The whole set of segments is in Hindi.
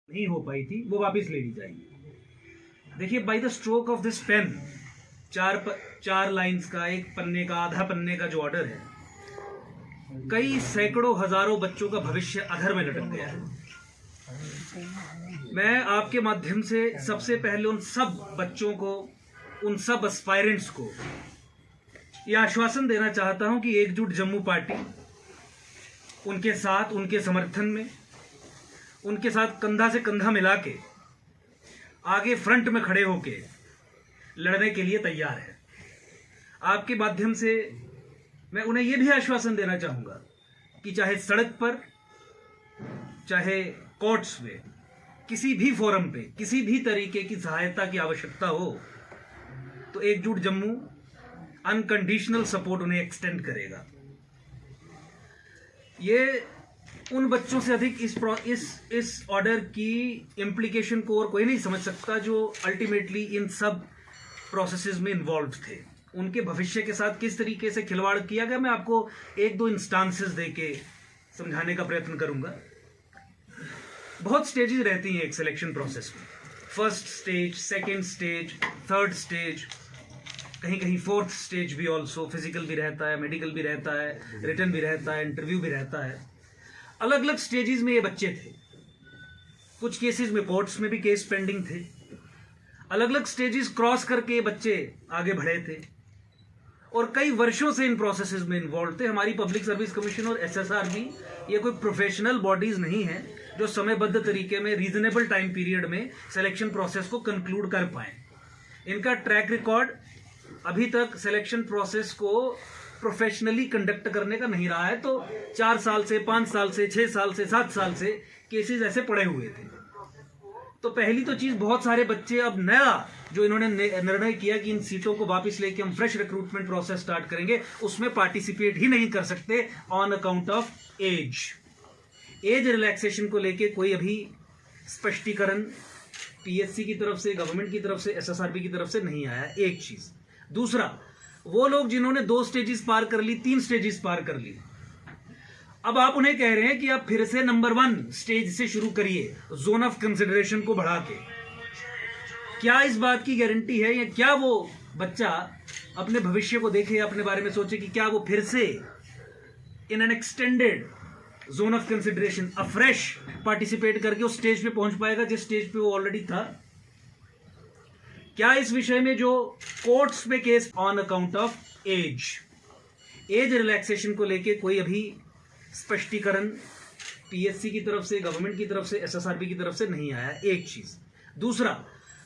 नहीं हो पाई थी वो वापस ले ली जाएगी। देखिए, by the stroke of this pen चार लाइंस का, एक पन्ने का, आधा पन्ने का जो ऑर्डर है, कई सैकड़ों हजारों बच्चों का भविष्य अधर में लटक गया है। मैं आपके माध्यम से सबसे पहले उन सब बच्चों को, उन सब एस्पायरेंट्स को यह आश्वासन देना चाहता हूं कि एकजुट जम्मू पार्टी उनके साथ, उनके समर्थन में, उनके साथ कंधा से कंधा मिला के आगे फ्रंट में खड़े होके लड़ने के लिए तैयार है। आपके माध्यम से मैं उन्हें यह भी आश्वासन देना चाहूंगा कि चाहे सड़क पर, चाहे कोर्ट्स में, किसी भी फोरम पे, किसी भी तरीके की सहायता की आवश्यकता हो तो एकजुट जम्मू अनकंडीशनल सपोर्ट उन्हें एक्सटेंड करेगा। ये उन बच्चों से अधिक इस ऑर्डर की इम्प्लीकेशन को और कोई नहीं समझ सकता जो अल्टीमेटली इन सब प्रोसेसेस में इन्वॉल्व थे। उनके भविष्य के साथ किस तरीके से खिलवाड़ किया गया, मैं आपको एक दो इंस्टांसेस देके समझाने का प्रयत्न करूंगा। बहुत स्टेजेस रहती हैं एक सिलेक्शन प्रोसेस में। First stage, second stage, third stage, कहीं कहीं फोर्थ स्टेज भी ऑल्सो। फिजिकल भी रहता है, मेडिकल भी रहता है, रिटन भी रहता है, इंटरव्यू भी रहता है। अलग अलग स्टेजेस में ये बच्चे थे। कुछ केसेस में कोर्ट्स में भी केस पेंडिंग थे। अलग अलग स्टेजेस क्रॉस करके ये बच्चे आगे बढ़े थे और कई वर्षों से इन प्रोसेसेस में इन्वॉल्व थे। हमारी पब्लिक सर्विस कमीशन और एसएसआरबी ये कोई प्रोफेशनल बॉडीज नहीं है जो समयबद्ध तरीके में, रीजनेबल टाइम पीरियड में सिलेक्शन प्रोसेस को कंक्लूड कर पाए। इनका ट्रैक रिकॉर्ड अभी तक सिलेक्शन प्रोसेस को प्रोफेशनली कंडक्ट करने का नहीं रहा है। तो 4 साल से, 5 साल से, 6 साल से, 7 साल से केसेस ऐसे पड़े हुए थे। तो पहली तो चीज, बहुत सारे बच्चे अब नया जो इन्होंने निर्णय किया कि इन सीटों को वापस लेके हम फ्रेश रिक्रूटमेंट प्रोसेस स्टार्ट करेंगे, उसमें पार्टिसिपेट ही नहीं कर सकते on account of age. Age relaxation को लेके कोई अभी स्पष्टीकरण पीएससी की तरफ से, गवर्नमेंट की तरफ से, एसएसआरबी की तरफ से नहीं आया। एक चीज। दूसरा, वो लोग जिन्होंने 2 स्टेजेस पार कर ली, 3 स्टेजेस पार कर ली, अब आप उन्हें कह रहे हैं कि आप फिर से नंबर 1 स्टेज से शुरू करिए, जोन ऑफ कंसिडरेशन को बढ़ा के। क्या इस बात की गारंटी है, या क्या वो बच्चा अपने भविष्य को देखे, अपने बारे में सोचे कि क्या वो फिर से in an extended zone of consideration afresh participate करके उस स्टेज पे पहुंच पाएगा जिस स्टेज पे वो ऑलरेडी था? क्या इस विषय में जो कोर्ट्स में case on account of as relaxation को लेके कोई अभी स्पष्टीकरण पीएससी की तरफ से, गवर्नमेंट की तरफ से, एसएसआरबी की तरफ से नहीं आया? एक चीज। दूसरा,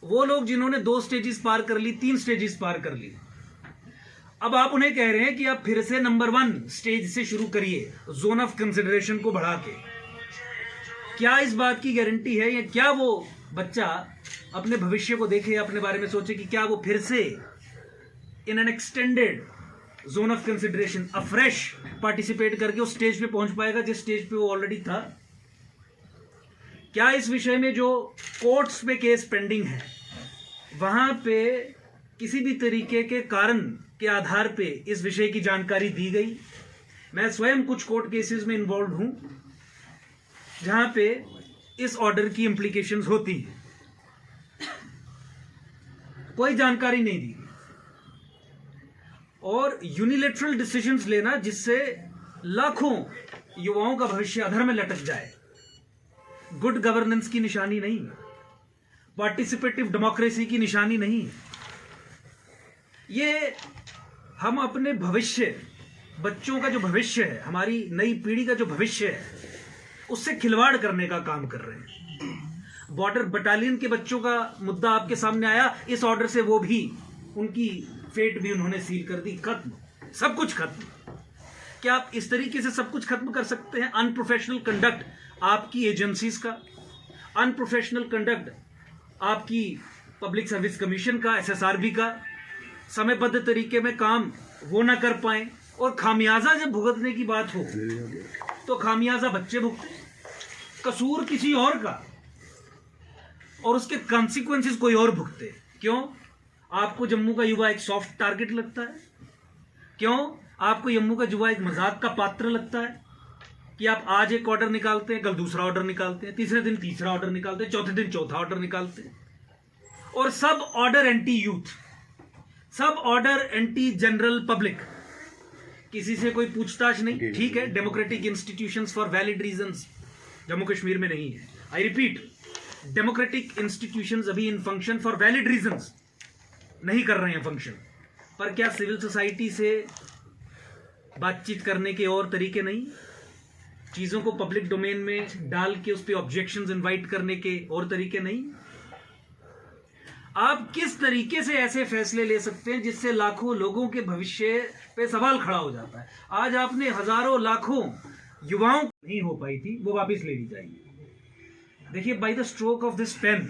वो लोग जिन्होंने 2 स्टेजेस पार कर ली, 3 स्टेजेस पार कर ली, अब आप उन्हें कह रहे हैं कि आप फिर से नंबर 1 स्टेज से शुरू करिए, जोन ऑफ कंसिडरेशन को बढ़ा के। क्या इस बात की गारंटी है, या क्या वो बच्चा अपने भविष्य को देखे, अपने बारे में सोचे कि क्या वो फिर से in an extended zone of consideration afresh participate करके उस स्टेज पे पहुंच पाएगा जिस स्टेज पे वो ऑलरेडी था? क्या इस विषय में जो कोर्ट्स में केस पेंडिंग है, वहां पे किसी भी तरीके के कारण के आधार पे इस विषय की जानकारी दी गई? मैं स्वयं कुछ कोर्ट केसेस में इन्वॉल्व हूं जहां पे इस ऑर्डर की इंप्लीकेशंस होती है, कोई जानकारी नहीं दी और यूनिलेटरल डिसीजंस लेना जिससे लाखों युवाओं का भविष्य अधर में लटक जाए, गुड गवर्नेंस की निशानी नहीं, पार्टिसिपेटिव डेमोक्रेसी की निशानी नहीं। ये हम अपने भविष्य, बच्चों का जो भविष्य है, हमारी नई पीढ़ी का जो भविष्य है, उससे खिलवाड़ करने का काम कर रहे हैं। बॉर्डर बटालियन के बच्चों का मुद्दा आपके सामने आया, इस ऑर्डर से वो भी, उनकी फेट भी उन्होंने सील कर दी। खत्म, सब कुछ खत्म। क्या आप इस तरीके से सब कुछ खत्म कर सकते हैं? अनप्रोफेशनल कंडक्ट आपकी एजेंसीज का, अनप्रोफेशनल कंडक्ट आपकी पब्लिक सर्विस कमीशन का, एसएसआरबी का, समयबद्ध तरीके में काम वो ना कर पाए, और खामियाजा जब भुगतने की बात हो तो खामियाजा बच्चे भुगते, कसूर किसी और का, और उसके कॉन्सिक्वेंसेस कोई और भुगते। क्यों? आपको जम्मू का युवा एक सॉफ्ट टारगेट लगता है? क्यों आपको जम्मू का युवा एक मजाक का पात्र लगता है? कि आप आज एक ऑर्डर निकालते हैं, कल दूसरा ऑर्डर निकालते हैं, तीसरे दिन तीसरा ऑर्डर निकालते हैं, चौथे दिन चौथा ऑर्डर निकालते हैं, और सब ऑर्डर एंटी यूथ, सब ऑर्डर एंटी जनरल पब्लिक। किसी से कोई पूछताछ नहीं। ठीक है, democratic institutions for valid reasons Jammu Kashmir में नहीं है। आई रिपीट, डेमोक्रेटिक इंस्टीट्यूशंस अभी इन फंक्शन फॉर वैलिड रीजंस नहीं कर रहे हैं फंक्शन। पर क्या सिविल सोसाइटी से बातचीत करने के और तरीके नहीं? चीजों को पब्लिक डोमेन में डाल के उस पर ऑब्जेक्शंस इनवाइट करने के और तरीके नहीं? आप किस तरीके से ऐसे फैसले ले सकते हैं जिससे लाखों लोगों के भविष्य पे सवाल खड़ा हो जाता है? आज आपने हजारों लाखों युवाओं नहीं हो पाई थी, वो वापस ले ली जाएगी। देखिए, by the stroke of this pen,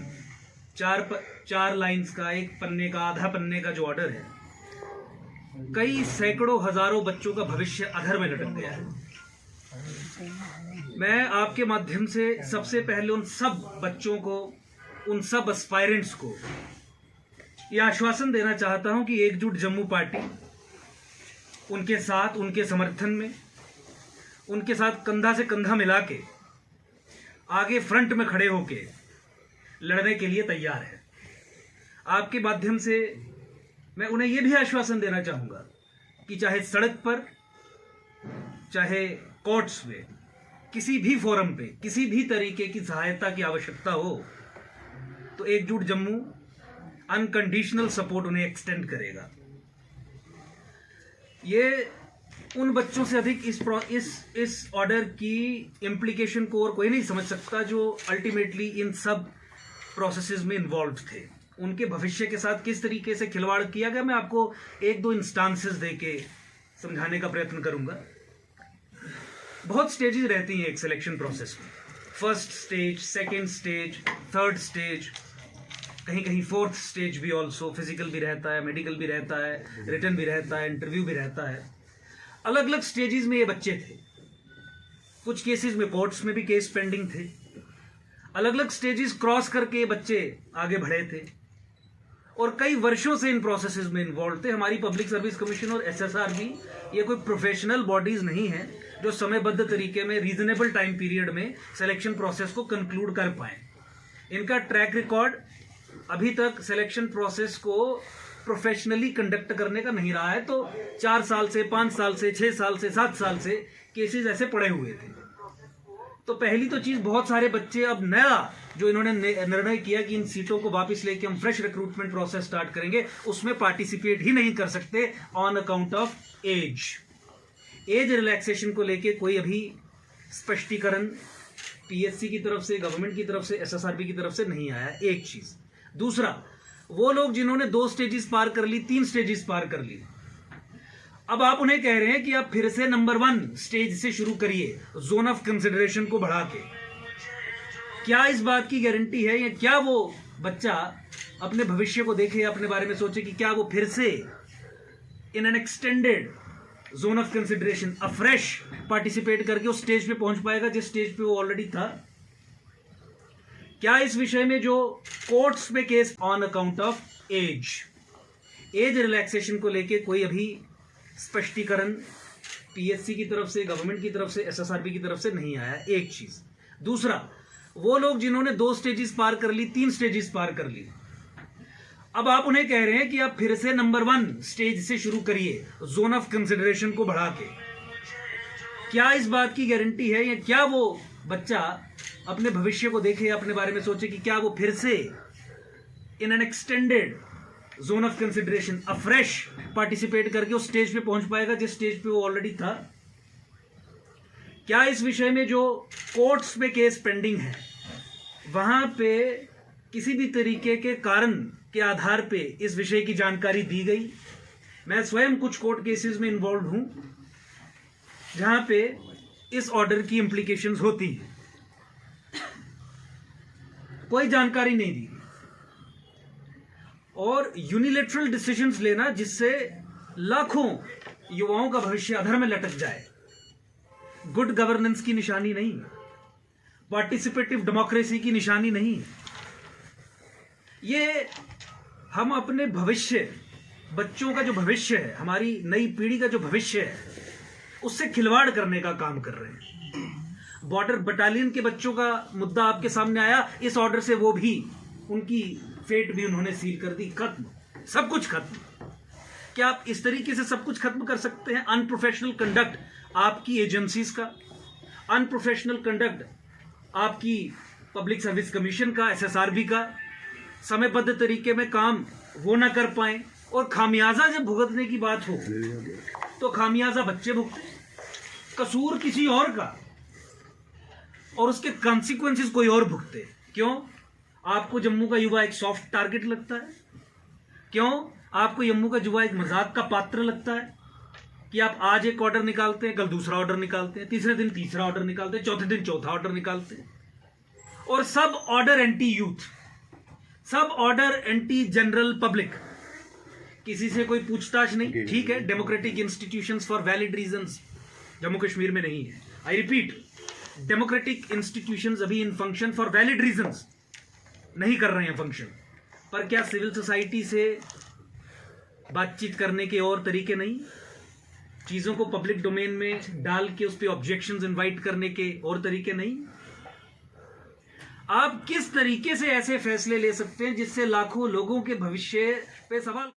चार लाइंस का, एक पन्ने का, आधा पन्ने का जो ऑर्डर है, कई सैकड़ों हजारों बच्चों का भविष्य अधर में लटक गया है। मैं आपके माध्यम से सबसे पहले उन सब बच्चों को, उन सब एस्पायरेंट्स को यह आश्वासन देना चाहता हूं कि एकजुट जम्मू पार्टी उनके साथ, उनके समर्थन में, उनके साथ कंधा से कंधा मिला के आगे फ्रंट में खड़े होके लड़ने के लिए तैयार है। आपके माध्यम से मैं उन्हें यह भी आश्वासन देना चाहूंगा कि चाहे सड़क पर, चाहे कोर्ट्स में, किसी भी फोरम पे, किसी भी तरीके की सहायता की आवश्यकता हो तो एकजुट जम्मू अनकंडीशनल सपोर्ट उन्हें एक्सटेंड करेगा। ये उन बच्चों से अधिक इस ऑर्डर की इम्प्लीकेशन को और कोई नहीं समझ सकता जो अल्टीमेटली इन सब प्रोसेसेस में इन्वॉल्व थे। उनके भविष्य के साथ किस तरीके से खिलवाड़ किया गया, मैं आपको एक दो इंस्टांसेस देके समझाने का प्रयत्न करूंगा। बहुत स्टेजेस रहती हैं एक सिलेक्शन प्रोसेस में। First stage, second stage, third stage, कहीं कहीं फोर्थ स्टेज भी ऑल्सो। फिजिकल भी रहता है, मेडिकल भी रहता है, रिटन भी रहता है, इंटरव्यू भी रहता है। अलग अलग स्टेजेस में ये बच्चे थे। कुछ केसेस में कोर्ट्स में भी केस पेंडिंग थे। अलग अलग स्टेजेस क्रॉस करके बच्चे आगे बढ़े थे और कई वर्षों से इन प्रोसेसेस में इन्वॉल्व थे। हमारी पब्लिक सर्विस कमीशन और एसएसआर भी ये कोई प्रोफेशनल बॉडीज नहीं है जो समयबद्ध तरीके में, रीजनेबल टाइम पीरियड में सिलेक्शन प्रोसेस को कंक्लूड कर पाए। इनका ट्रैक रिकॉर्ड अभी तक सिलेक्शन प्रोसेस को प्रोफेशनली कंडक्ट करने का नहीं रहा है। तो 4 साल से, 5 साल से, 6 साल से, 7 साल से केसेस ऐसे पड़े हुए थे। तो पहली तो चीज, बहुत सारे बच्चे अब नया जो इन्होंने निर्णय किया कि इन सीटों को वापस लेके हम फ्रेश रिक्रूटमेंट प्रोसेस स्टार्ट करेंगे, उसमें पार्टिसिपेट ही नहीं कर सकते on account of age. Age relaxation को लेके कोई अभी स्पष्टीकरण पीएससी की तरफ से, गवर्नमेंट की तरफ से, एसएसआरबी की तरफ से नहीं आया। एक चीज। दूसरा, वो लोग जिन्होंने 2 स्टेजेस पार कर ली, 3 स्टेजेस पार कर ली, अब आप उन्हें कह रहे हैं कि आप फिर से नंबर 1 स्टेज से शुरू करिए, जोन ऑफ कंसिडरेशन को बढ़ा के। क्या इस बात की गारंटी है, या क्या वो बच्चा अपने भविष्य को देखे, अपने बारे में सोचे कि क्या वो फिर से in an extended zone of consideration afresh participate करके उस स्टेज पे पहुंच पाएगा जिस स्टेज पे वो ऑलरेडी था? क्या इस विषय में जो कोर्ट्स में case on account of as relaxation को लेके कोई अभी स्पष्टीकरण पीएससी की तरफ से, गवर्नमेंट की तरफ से, एसएसआरबी की तरफ से नहीं आया? एक चीज। दूसरा, वो लोग जिन्होंने 2 स्टेजेस पार कर ली, 3 स्टेजेस पार कर ली, अब आप उन्हें कह रहे हैं कि आप फिर से नंबर 1 स्टेज से शुरू करिए, जोन ऑफ कंसिडरेशन को बढ़ा के। क्या इस बात की गारंटी है, या क्या वो बच्चा अपने भविष्य को देखे, अपने बारे में सोचे कि क्या वो फिर से in an extended zone of consideration afresh participate करके उस स्टेज पे पहुंच पाएगा जिस स्टेज पे वो ऑलरेडी था? क्या इस विषय में जो कोर्ट्स में केस पेंडिंग है, वहां पे किसी भी तरीके के कारण के आधार पे इस विषय की जानकारी दी गई? मैं स्वयं कुछ कोर्ट केसेस में इन्वॉल्व हूं जहां पे इस ऑर्डर की इंप्लीकेशंस होती है, कोई जानकारी नहीं दी, और यूनिलेटरल डिसीजंस लेना जिससे लाखों युवाओं का भविष्य अधर में लटक जाए, गुड गवर्नेंस की निशानी नहीं, पार्टिसिपेटिव डेमोक्रेसी की निशानी नहीं। ये हम अपने भविष्य, बच्चों का जो भविष्य है, हमारी नई पीढ़ी का जो भविष्य है, उससे खिलवाड़ करने का काम कर रहे हैं। बॉर्डर बटालियन के बच्चों का मुद्दा आपके सामने आया, इस ऑर्डर से वो भी, उनकी फेट भी उन्होंने सील कर दी, खत्म, सब कुछ खत्म। क्या आप इस तरीके से सब कुछ खत्म कर सकते हैं? अनप्रोफेशनल कंडक्ट आपकी एजेंसीज का, अनप्रोफेशनल कंडक्ट आपकी पब्लिक सर्विस कमीशन का, एसएसआरबी का, समयबद्ध तरीके में काम वो ना कर पाए, और खामियाजा जब भुगतने की बात हो तो खामियाजा बच्चे भुगते, कसूर किसी और का, और उसके कॉन्सिक्वेंसेस कोई और भुगते। क्यों? आपको जम्मू का युवा एक सॉफ्ट टारगेट लगता है? क्यों आपको जम्मू का युवा एक मजाक का पात्र लगता है कि आप आज एक ऑर्डर निकालते हैं, कल दूसरा ऑर्डर निकालते हैं, तीसरे दिन तीसरा ऑर्डर निकालते हैं, चौथे दिन चौथा ऑर्डर निकालते हैं, और सब ऑर्डर एंटी यूथ, सब ऑर्डर एंटी जनरल पब्लिक, किसी से कोई पूछताछ नहीं। ठीक है, democratic institutions for valid reasons Jammu Kashmir में नहीं है। आई रिपीट, डेमोक्रेटिक इंस्टीट्यूशंस अभी इन फंक्शन फॉर वैलिड रीजंस नहीं कर रहे हैं फंक्शन, पर क्या सिविल सोसाइटी से बातचीत करने के और तरीके नहीं? चीजों को पब्लिक डोमेन में डाल के उस पर ऑब्जेक्शंस इनवाइट करने के और तरीके नहीं? आप किस तरीके से ऐसे फैसले ले सकते हैं जिससे लाखों लोगों के भविष्य पे सवाल